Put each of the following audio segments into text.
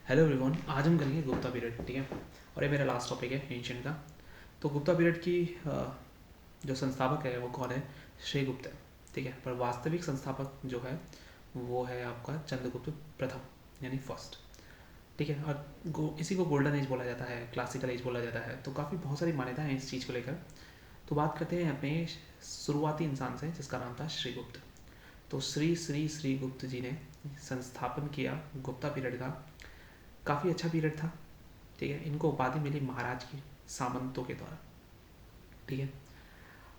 Hello everyone, आज हम करेंगे गुप्ता पीरियड। ठीक है, और ये मेरा लास्ट टॉपिक है एंशियंट का। तो गुप्ता पीरियड की जो संस्थापक है वो कौन है? श्रीगुप्त है। ठीक है, पर वास्तविक संस्थापक जो है वो है आपका चंद्रगुप्त प्रथम, यानी फर्स्ट। ठीक है, और इसी को गोल्डन एज बोला जाता है, क्लासिकल एज बोला जाता है। तो काफ़ी बहुत सारी मान्यताएं हैं इस चीज़ को लेकर। तो बात करते हैं अपने शुरुआती इंसान से, जिसका नाम था श्रीगुप्त। तो श्री गुप्त जी ने संस्थापन किया गुप्ता पीरियड का। काफ़ी अच्छा पीरियड था। ठीक है, इनको उपाधि मिली महाराज की, सामंतों के द्वारा। ठीक है,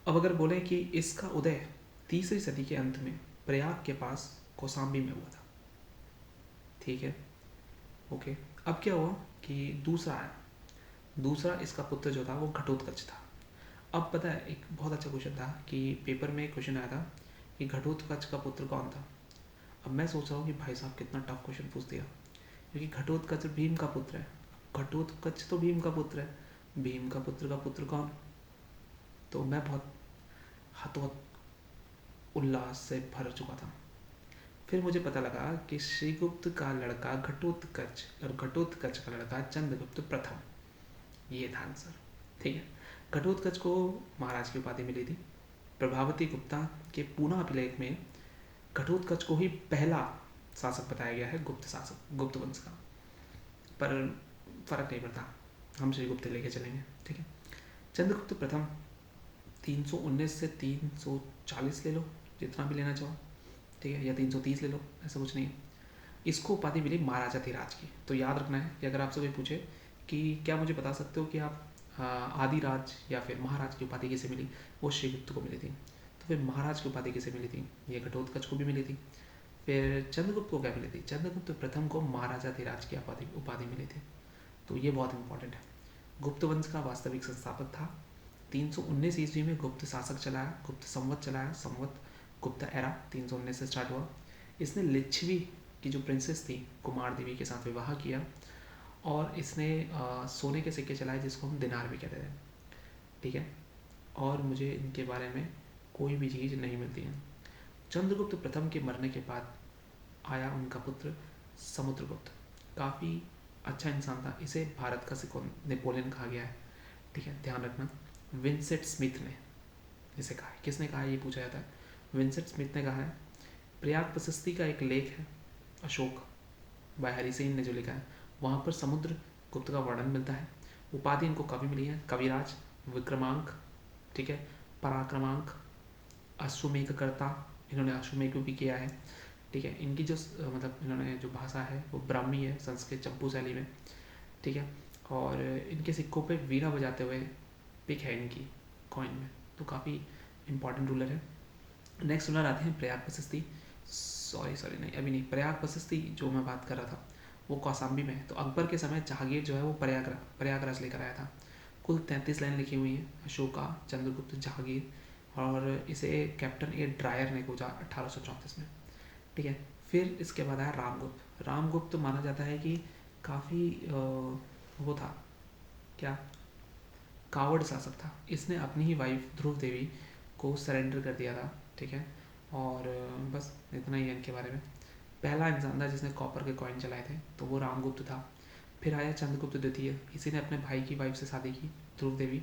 अब अगर बोले कि इसका उदय तीसरी सदी के अंत में प्रयाग के पास कौसाम्बी में हुआ था। ठीक है, ओके। अब क्या हुआ कि दूसरा आया। दूसरा इसका पुत्र जो था वो घटोत्कच था। अब पता है, एक बहुत अच्छा क्वेश्चन था कि पेपर में क्वेश्चन आया था कि घटोत्कच का पुत्र कौन था। अब मैं सोच रहा हूँ कि भाई साहब कितना टफ क्वेश्चन पूछ दिया, क्योंकि घटोत्कच भीम का पुत्र है। घटोत्कच तो भीम का पुत्र है, भीम का पुत्र कौन? तो मैं बहुत हतोत उल्लास से भर चुका था। फिर मुझे पता लगा कि श्रीगुप्त का लड़का घटोत्कच और घटोत्कच का लड़का चंद्रगुप्त प्रथम, ये था आंसर। ठीक है, घटोत्कच को महाराज की उपाधि मिली थी। प्रभावती गुप्ता के पूना अभिलेख में घटोत्कच को ही पहला शासक बताया गया है, गुप्त शासक, गुप्त वंश का। पर फर्क नहीं पड़ता, हम श्रीगुप्त लेके चलेंगे। ठीक है, चंद्रगुप्त प्रथम 319 से 340 ले लो, जितना भी लेना चाहो। ठीक है, या 330 ले लो, ऐसा कुछ नहीं है। इसको उपाधि मिली महाराजा धीराज की। तो याद रखना है कि अगर आपसे कोई पूछे कि क्या मुझे बता सकते हो कि आप आदिराज या फिर महाराज की उपाधि किसे मिली, वो श्रीगुप्त को मिली थी। तो फिर महाराज की उपाधि किसे मिली थी? ये घटोत्कच को भी मिली थी। फिर चंद्रगुप्त को क्या मिली थी? चंद्रगुप्त प्रथम को महाराजा धीराज की उपाधि मिली थी। तो ये बहुत इंपॉर्टेंट है। गुप्त वंश का वास्तविक संस्थापक था। 319 ईस्वी में गुप्त शासक चलाया, गुप्त संवत चलाया। संवत गुप्ता एरा 319 से स्टार्ट हुआ। इसने लिच्छवी की जो प्रिंसेस थी कुमार देवी के साथ विवाह किया, और इसने सोने के सिक्के चलाए, जिसको हम दिनार भी कहते थे। ठीक है, और मुझे इनके बारे में कोई भी चीज़ नहीं मिलती है। चंद्रगुप्त प्रथम के मरने के बाद आया उनका पुत्र समुद्रगुप्त। काफ़ी अच्छा इंसान था, इसे भारत का सिकोन नेपोलियन कहा गया है। ठीक है, ध्यान रखना। विंसेंट स्मिथ ने इसे कहा है। किसने कहा है ये पूछा जाता है। विंसेंट स्मिथ ने कहा है। प्रयाग प्रशस्ति का एक लेख है, अशोक बाय हरि सिंह ने जो लिखा है, वहाँ पर समुद्र गुप्त का वर्णन मिलता है। उपाधि इनको काफ़ी मिली है, कविराज, विक्रमांक, ठीक है, पराक्रमांक, अश्वमेघकर्ता, इन्होंने अश्वमेघ भी किया है। ठीक है, इनकी जो मतलब इन्होंने जो भाषा है वो ब्राह्मी है, संस्कृत चंपू शैली में। ठीक है, और इनके सिक्कों पे वीणा बजाते हुए पिक है इनकी कॉइन में। तो काफ़ी इंपॉर्टेंट रूलर है। नेक्स्ट रूलर आते हैं प्रयाग प्रशस्ति। सॉरी नहीं, अभी नहीं। प्रयाग प्रशस्ति जो मैं बात कर रहा था वो कौसाम्बी में है। तो अकबर के समय जहांगीर जो है वो प्रयागराज लेकर आया था। कुल 33 लाइन लिखी हुई हैं, अशोका, चंद्रगुप्त, जहांगीर, और इसे कैप्टन ए ड्रायर ने खोजा 1834 में। ठीक है, फिर इसके बाद आया रामगुप्त। रामगुप्त माना जाता है कि काफ़ी वो था, क्या, कावड़ शासक था। इसने अपनी ही वाइफ ध्रुव देवी को सरेंडर कर दिया था। ठीक है, और बस इतना ही है इनके बारे में। पहला इंसान था जिसने कॉपर के कॉइन चलाए थे, तो वो रामगुप्त था। फिर आया चंद्रगुप्त द्वितीय। इसी ने अपने भाई की वाइफ से शादी की, ध्रुव देवी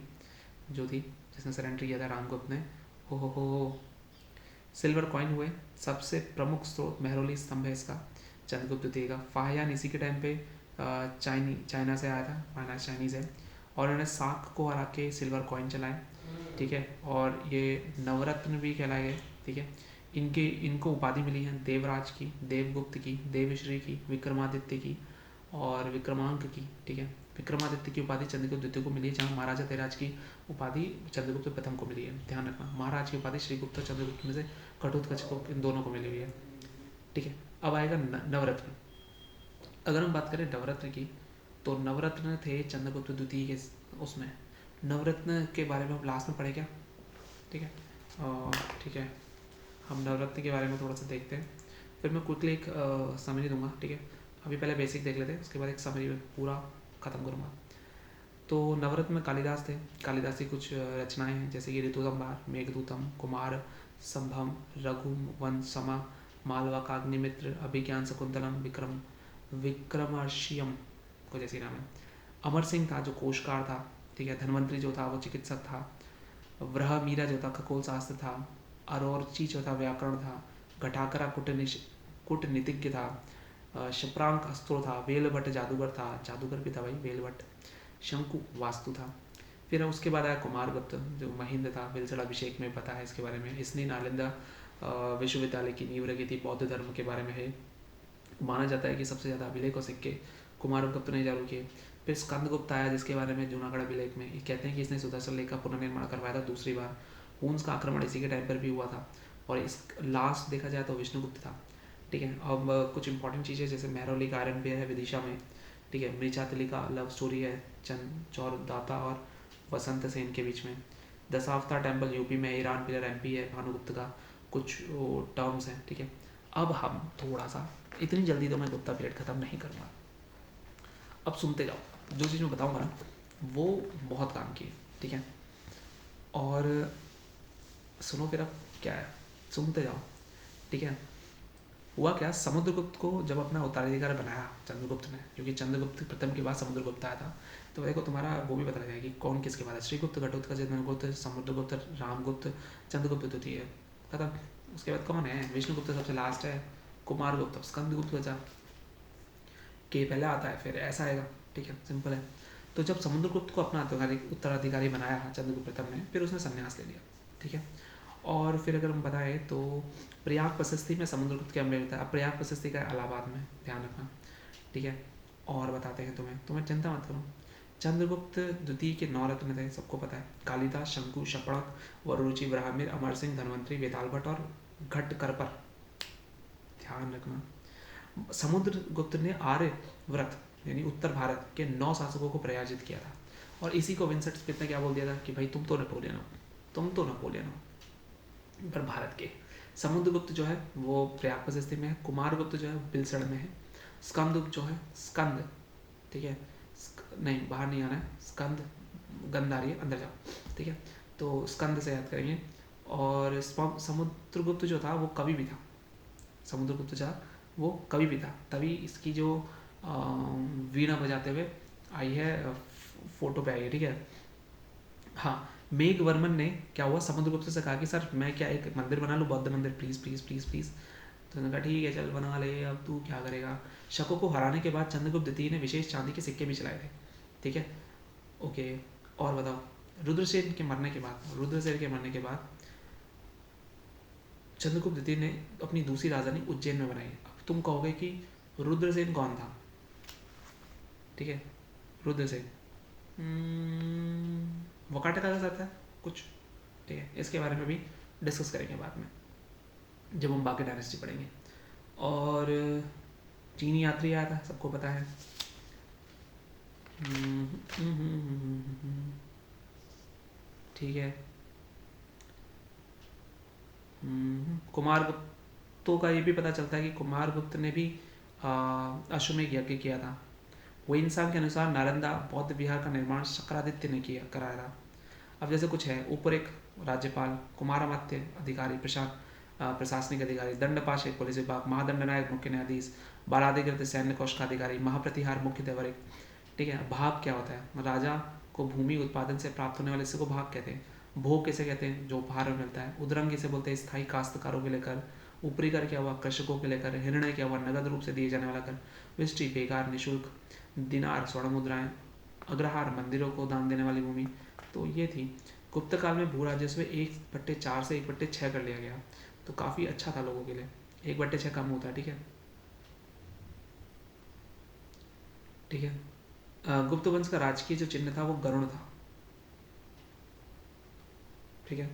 जो थी, जिसने सरेंडर किया था रामगुप्त ने। हो सिल्वर कॉइन हुए। सबसे प्रमुख स्रोत मेहरौली स्तंभ है इसका, चंद्रगुप्त द्वितीय का। फाहियान इसी के टाइम पे चाइना से आया था, फाइनांस चाइनीज़ है। और इन्होंने साख को हरा के सिल्वर कॉइन चलाए। ठीक है, और ये नवरत्न भी कहलाए गए। ठीक है, इनको उपाधि मिली है देवराज की, देवगुप्त की, देवश्री की, विक्रमादित्य की और विक्रमांक की। ठीक है, विक्रमादित्य की उपाधि चंद्रगुप्त द्वितीय को मिली है, जहाँ महाराजा धीराज की उपाधि चंद्रगुप्त प्रथम को मिली है। ध्यान रखना, महाराज की उपाधि श्रीगुप्त और चंद्रगुप्त में से घटोत्कच को, इन दोनों को मिली हुई है। ठीक है, अब आएगा नवरत्न। अगर हम बात करें नवरत्न की, तो नवरत्न थे चंद्रगुप्त द्वितीय के उसमें। नवरत्न के बारे में हम लास्ट में पढ़े क्या? ठीक है, ठीक है, हम नवरत्न के बारे में थोड़ा सा देखते हैं, फिर मैं क्विकली एक समरी दूंगा। ठीक है, अभी पहले बेसिक देख लेते हैं, उसके बाद एक समरी में पूरा ख़त्म करूँगा। तो नवरत्न में कालिदास थे। कालिदास की कुछ रचनाएं हैं, जैसे कि ऋतुसंहार, मेघदूतम, कुमार संभव, रघु वंश समा, मालवा काग्निमित्र, अभिज्ञान शकुंतलम, विक्रम विक्रमार्षियम कुछ ऐसी नाम है। अमर सिंह था जो कोशकार था, ठीक है। धनवंतरी जो था वो चिकित्सक था। व्रह मीरा जो था खगोल शास्त्र था। अरोरची जो था व्याकरण था। घटाकरा कूटनीतिज्ञ था। शप्रांक अस्त्रो था। वेलभट्ट जादूगर था, जादूगर भी था भाई वेलभट्ट। शंकु वास्तु था। फिर उसके बाद आया कुमारगुप्त जो महेंद्र था, विलसड़ अभिषेक में पता है इसके बारे में। इसने नालंदा विश्वविद्यालय की नींव रखी थी, बौद्ध धर्म के बारे में है। माना जाता है कि सबसे ज़्यादा अभिलेख और सिक्के कुमारगुप्त ने चालू किए। फिर स्कंदगुप्त आया जिसके बारे में जूनागढ़ अभिलेख में ये कहते हैं कि इसने सुदर्शन लेक का पुनर्निर्माण करवाया था दूसरी बार। हून्स का आक्रमण इसी के टाइम पर भी हुआ था। और इस लास्ट देखा जाए तो विष्णुगुप्त था, ठीक है। अब कुछ इंपॉर्टेंट चीज़ें जैसे महरौली का आयरन पियर है विदिशा में, ठीक है। मृचातली का लव स्टोरी है चौरदाता और वसंत सेन के बीच में। दशावतार टेम्पल यूपी में, ईरान पिलर एमपी है भानुगुप्त का। कुछ टर्म्स हैं, ठीक है। अब हम थोड़ा सा, इतनी जल्दी तो मैं गुप्ता पीरियड ख़त्म नहीं करूँगा, अब सुनते जाओ। जो चीज़ मैं बताऊँगा ना वो बहुत काम की है, ठीक है। और सुनो फिर अब क्या है, सुनते जाओ, ठीक है। हुआ क्या, समुद्रगुप्त को जब अपना उत्तराधिकारी बनाया चंद्रगुप्त ने, क्योंकि चंद्रगुप्त प्रथम के बाद समुद्रगुप्त आया था, तो देखो तुम्हारा वो भी पता लगेगा कि कौन किसके बाद है। श्रीगुप्त, घटोत्कच, चंद्रगुप्त, समुद्रगुप्त, रामगुप्त, चंद्रगुप्त द्वितीय, खत्म। उसके बाद कौन है, विष्णुगुप्त सबसे लास्ट है, कुमारगुप्त, स्कंदगुप्त बचा, के पहले आता है, फिर ऐसा आएगा, ठीक है, सिंपल है। तो जब समुद्रगुप्त को अपना उत्तराधिकारी बनाया चंद्रगुप्त प्रथम ने, फिर उसने संन्यास ले लिया, ठीक है। और फिर अगर हम बताएं तो प्रयाग प्रशस्ति में समुद्रगुप्त के अमृत है। अब प्रयाग प्रशस्ति का इलाहाबाद में, ध्यान रखना, ठीक है। और बताते हैं तुम्हें चिंता मत करो। चंद्रगुप्त द्वितीय के 9 रत्न थे, सबको पता है। कालिदास, शंकु, शपणक, वरुचि, ब्राह्मीर, अमर सिंह, धनवंतरी, वेताल भट्ट और घटकरपर, ध्यान रखना। समुद्रगुप्त ने आर्यव्रत यानी उत्तर भारत के 9 शासकों को पराजित किया था। और इसी को विंसेंट स्मिथ ने क्या बोल दिया था कि भाई तुम तो नेपोलियन हो, पर भारत के। समुद्रगुप्त जो है वो प्रयाग प्रशस्ति में है। कुमारगुप्त जो है बिलसड़ में है। स्कंदगुप्त जो है स्कंद, ठीक है, नहीं बाहर नहीं आना है, स्कंद गंध आ रही है, अंदर जाओ, ठीक है। तो स्कंद से याद करेंगे। और समुद्रगुप्त जो था वो कवि भी था। समुद्रगुप्त जो वो कवि भी था, तभी इसकी जो वीणा बजाते हुए आई है, फोटो पे आई है, ठीक है। हाँ, मेघवर्मन ने क्या हुआ, समुद्रगुप्त से कहा कि सर मैं क्या एक मंदिर बना लूँ, बौद्ध मंदिर, प्लीज़ प्लीज़ प्लीज़ प्लीज़। तो उन्होंने कहा ठीक है चल बना ले, अब तू क्या करेगा। शकों को हराने के बाद चंद्रगुप्त द्वितीय ने विशेष चांदी के सिक्के भी चलाए थे, ठीक है, ओके। और बताओ, रुद्रसेन के मरने के बाद चंद्रगुप्त द्वितीय ने अपनी दूसरी राजधानी उज्जैन में बनाई। अब तुम कहोगे कि रुद्रसेन कौन था, ठीक है, रुद्रसेन वकाटका का साथ था कुछ, ठीक है। इसके बारे में भी डिस्कस करेंगे बाद में जब हम बाकी डायनेस्टी पढ़ेंगे। और चीनी यात्री आया था, सबको पता है। ठीक है। कुमारगुप्तों का ये भी पता चलता है कि कुमारगुप्त ने भी अश्वमेध यज्ञ किया था। वेइनसांग के अनुसार नालंदा बौद्ध विहार का निर्माण शक्रादित्य ने कराया था। अब जैसे कुछ है, ऊपर एक राज्यपाल, कुमारामात्य अधिकारी, प्रशासनिक अधिकारी, दंडपाश एक पुलिस विभाग, महादंडनायक मुख्य न्यायाधीश, बालाधिकृत सैन्य कोष का अधिकारी, महाप्रतिहार मुख्य देवरिक, ठीक है। भाग क्या होता है, राजा को भूमि उत्पादन से प्राप्त होने वाले हिस्से को भाग कहते हैं। भोग किसे कहते हैं, जो भार में मिलता है। उद्रंग किसे बोलते हैं, स्थायी काश्तकारों के लेकर। ऊपरी कर क्या हुआ, कृषकों के लेकर। हिरण्य क्या हुआ, नगद रूप से दिए जाने वाला कर। विष्टि बेकार निःशुल्क। दिनार स्वर्ण मुद्राएं। अग्रहार मंदिरों को दान देने वाली भूमि। तो ये थी। गुप्त काल में भू राजस्व 1/4 से 1/6 कर लिया गया, तो काफ़ी अच्छा था लोगों के लिए। 1/6 कम होता है, ठीक है, ठीक है। गुप्त वंश का राजकीय जो चिन्ह था वो गरुड़ था, ठीक है।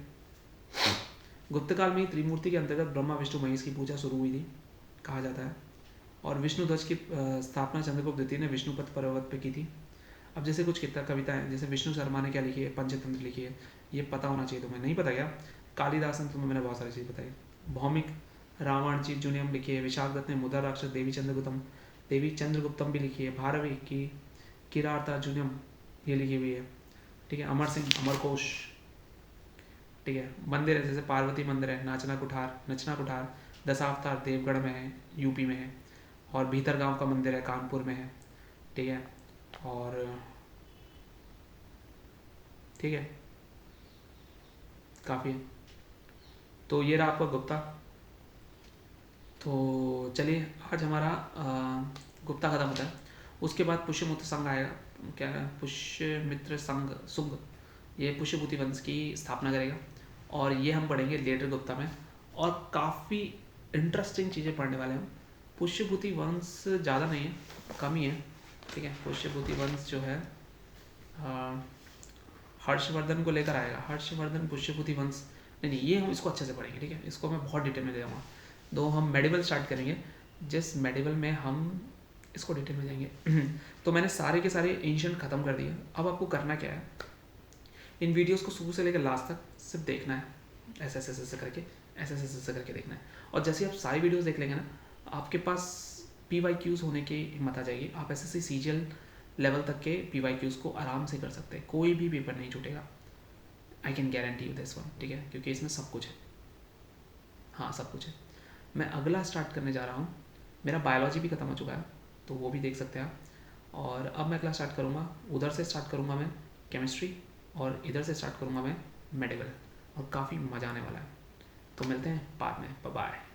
गुप्त काल में ही त्रिमूर्ति के अंतर्गत ब्रह्मा विष्णु महेश की पूजा शुरू हुई थी, कहा जाता है। और विष्णु ध्वज की स्थापना चंद्रगुप्त द्वितीय ने विष्णुपद पर्वत पे की थी। अब जैसे कुछ कविताएं, जैसे विष्णु शर्मा ने क्या लिखी है, पंचतंत्र लिखी है, ये पता होना चाहिए तुम्हें, नहीं पता क्या। कालिदासन तुम्हें मैंने बहुत सारी चीज़ बताई। भौमिक रावण जी जूनियम लिखी है। विशाख दत्त ने मुद्रा राक्षस देवी चंद्रगुप्तम भी लिखी है। भारवी की किराता जूनियम ये लिखी हुई है, ठीक है। अमर सिंह अमरकोश, ठीक है। मंदिर है, जैसे पार्वती मंदिर है, नचना कुठार दशावतार देवगढ़ में है, यूपी में है। और भीतर गांव का मंदिर है, कानपुर में है, ठीक है। और ठीक है, काफ़ी है। तो ये रहा आपका गुप्ता। तो चलिए आज हमारा गुप्ता खत्म होता है। उसके बाद पुष्यमित्र संघ आएगा, क्या है, पुष्यमित्र संघ सुंग, ये पुष्यभूति वंश की स्थापना करेगा, और ये हम पढ़ेंगे लेटर गुप्ता में। और काफ़ी इंटरेस्टिंग चीज़ें पढ़ने वाले हैं हम। पुष्यभूति वंश ज़्यादा नहीं है, कम ही है, ठीक है। पुष्यभूति वंश जो है हर्षवर्धन को लेकर आएगा। हर्षवर्धन पुष्यभूति वंश नहीं, ये हम इसको अच्छे से पढ़ेंगे, ठीक है। इसको मैं बहुत डिटेल में जाऊँगा। दो हम मेडिवल स्टार्ट करेंगे, जिस मेडिवल में हम इसको डिटेल में जाएंगे। तो मैंने सारे के सारे एंशिएंट ख़त्म कर दिए। अब आपको करना क्या है, इन वीडियोस को शुरू से लेकर लास्ट तक सिर्फ देखना है, ऐसे ऐसे ऐसे करके, ऐसे ऐसे ऐसे करके देखना है। और जैसे आप सारी वीडियोस देख लेंगे ना, आपके पास PYQs होने की हिम्मत आ जाएगी। आप SSC CGL लेवल तक के PYQs को आराम से कर सकते हैं, कोई भी पेपर नहीं छूटेगा। I can guarantee you this one, ठीक है, क्योंकि इसमें सब कुछ है। हाँ, सब कुछ है। मैं अगला स्टार्ट करने जा रहा हूँ, मेरा बायोलॉजी भी खत्म हो चुका है, तो वो भी देख सकते हैं आप। और अब मैं अगला स्टार्ट करूँगा, उधर से स्टार्ट करूँगा मैं केमिस्ट्री, और इधर से स्टार्ट करूँगा मैं मेडिकल, और काफ़ी मज़ा आने वाला है। तो मिलते हैं बाद में, बाय बाय।